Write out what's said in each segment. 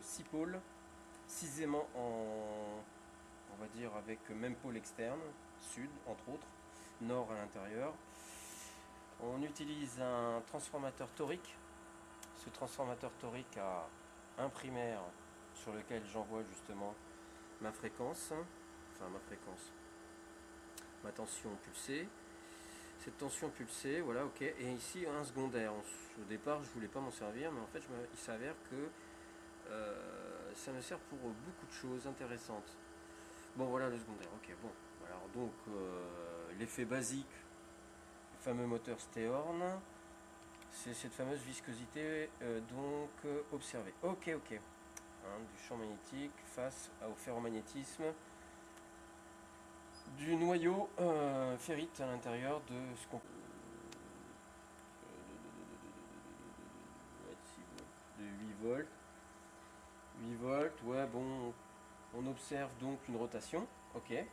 6 pôles, 6 aimants en, on va dire avec même pôle externe, sud entre autres, nord à l'intérieur. On utilise un transformateur torique. Ce transformateur torique a un primaire sur lequel j'envoie justement ma fréquence, ma tension pulsée. Cette tension pulsée, voilà, ok. Et ici un secondaire. Au départ, je voulais pas m'en servir, mais en fait, il s'avère que ça me sert pour beaucoup de choses intéressantes. Bon, voilà le secondaire. Ok, bon. Alors donc l'effet basique, le fameux moteur Stehorn, c'est cette fameuse viscosité observée. Ok, ok. Hein, du champ magnétique face au ferromagnétisme du noyau ferrite à l'intérieur de ce qu'on de 8 volts. 8 volts, ouais, bon, on observe donc une rotation, ok.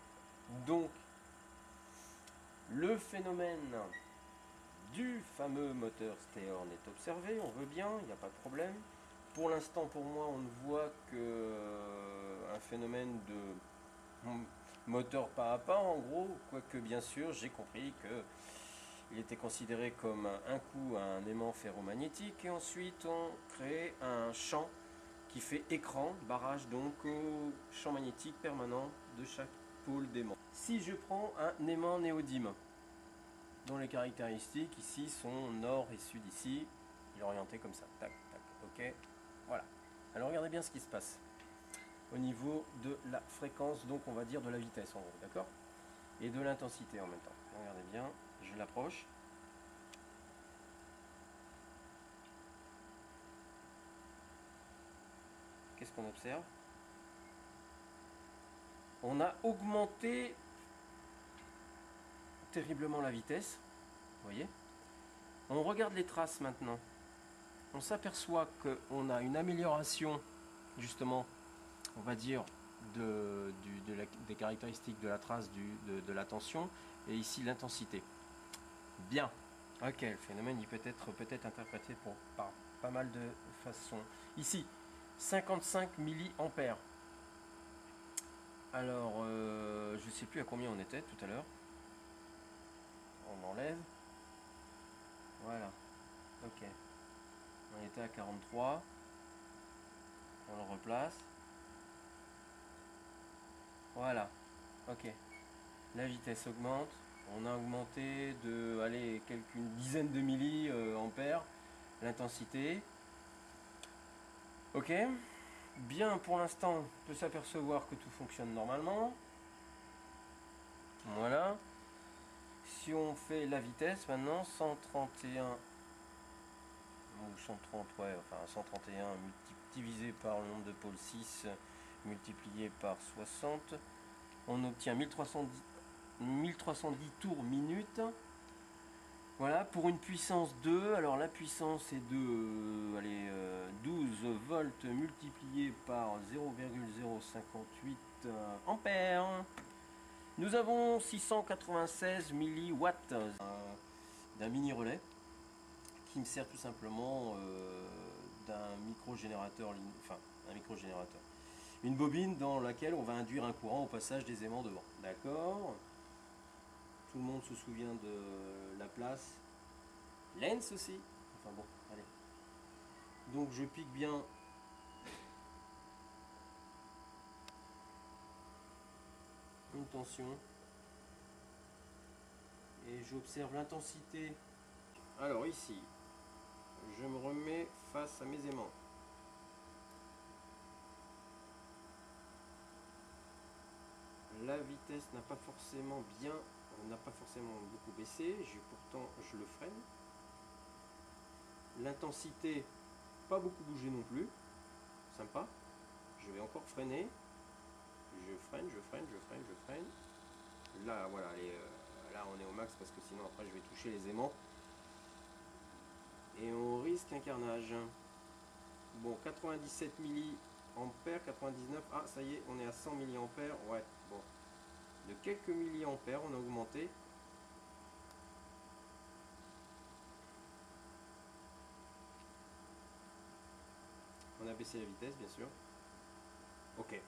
Donc, le phénomène du fameux moteur Stehorn est observé, on veut bien, il n'y a pas de problème. Pour l'instant, pour moi, on ne voit que un phénomène de moteur pas à pas, en gros, quoique bien sûr, j'ai compris que il était considéré comme un coup un aimant ferromagnétique et ensuite on crée un champ qui fait écran, barrage donc au champ magnétique permanent de chaque pôle d'aimant. Si je prends un aimant néodyme, dont les caractéristiques ici sont nord et sud ici, il est orienté comme ça, tac, tac, ok, voilà. Alors regardez bien ce qui se passe au niveau de la fréquence, donc on va dire de la vitesse en gros, d'accord, et de l'intensité en même temps. Regardez bien, je l'approche. Qu'est-ce qu'on observe? On a augmenté terriblement la vitesse, vous voyez. On regarde les traces maintenant. On s'aperçoit qu'on a une amélioration, justement, on va dire, des caractéristiques de la trace de la tension, et ici l'intensité. Bien. Ok, le phénomène il peut être interprété par pas mal de façons. Ici, 55 milliampères. Alors, je ne sais plus à combien on était tout à l'heure. On enlève. Voilà. Ok. On était à 43. On le replace. Voilà. Ok. La vitesse augmente. On a augmenté de, allez, une dizaine de milliampères l'intensité. Ok. Bien, pour l'instant, on peut s'apercevoir que tout fonctionne normalement. Voilà. Si on fait la vitesse maintenant, 131 ou 130, ouais, enfin 131 divisé par le nombre de pôles 6 multiplié par 60, on obtient 1310 tours minute. Voilà, pour une puissance 2, alors la puissance est de 12 volts multiplié par 0,058 ampères. Nous avons 696 milliwatts d'un mini relais qui me sert tout simplement d'un micro-générateur, enfin un micro-générateur. Une bobine dans laquelle on va induire un courant au passage des aimants devant. D'accord. Tout le monde se souvient de la place. Lens aussi. Enfin bon, allez. Donc je pique bien une tension. Et j'observe l'intensité. Alors ici, je me remets face à mes aimants. La vitesse n'a pas forcément beaucoup baissé, pourtant je le freine. L'intensité, pas beaucoup bougé non plus, sympa. Je vais encore freiner. Je freine. Là, voilà, là on est au max parce que sinon après je vais toucher les aimants. Et on risque un carnage. Bon, 97 milliampères, 99, ah ça y est, on est à 100 milliampères, ouais, bon. De quelques milliampères, on a augmenté. On avait baisser la vitesse, bien sûr. Ok.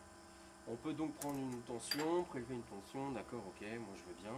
On peut donc prendre une tension, prélever une tension, d'accord, ok, moi je veux bien.